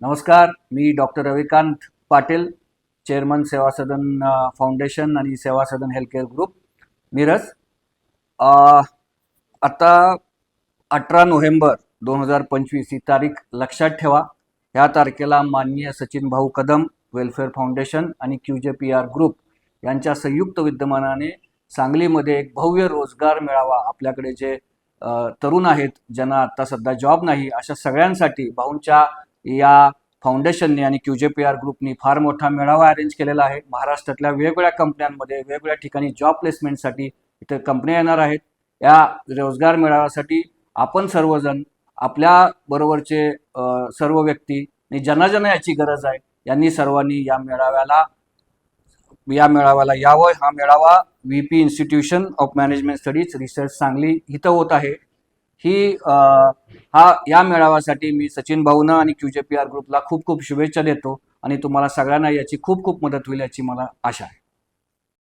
नमस्कार, मी doctor Ravikant Patil, chairman सेवा सदन foundation आणि सेवा सदन हेल्थ केअर ग्रुप, मिरज. अ, आता 18 नोव्हेंबर 2025 ही तारीख लक्षात ठेवा. ह्या तारखेला माननीय सचिन भाऊ कदम वेलफेअर फाउंडेशन आणि QJPR ग्रुप यांच्या संयुक्त विद्यमानाने सांगलीमध्ये एक भव्य रोजगार मेळावा, आपल्याकडे जे तरुण आहेत ज्यांना आता सध्या जॉब नाही, अशा सगळ्यांसाठी भाऊंच्या या फाउंडेशनने आणि QJPR ग्रुपनी फार मोठा मेळावा अरेंज केलेला आहे. महाराष्ट्रातल्या वेगवेगळ्या कंपन्यांमध्ये वेगवेगळ्या ठिकाणी जॉब प्लेसमेंटसाठी इथे कंपन्या येणार आहेत. या रोजगार मेळाव्यासाठी आपण सर्वजण, आपल्या बरोबरचे सर्व व्यक्ती आणि ज्यांना ज्यांना याची गरज आहे यांनी सर्वांनी या मेळाव्याला यावं. हा मेळावा VP institution of management studies research Sangli इथं होत आहे. या मेळाव्यासाठी मी सचिन भाऊंना आणि QJPR ग्रुपला खूप खूप शुभेच्छा देतो आणि तुम्हाला सगळ्यांना याची खूप खूप मदत होईल याची मला आशा आहे.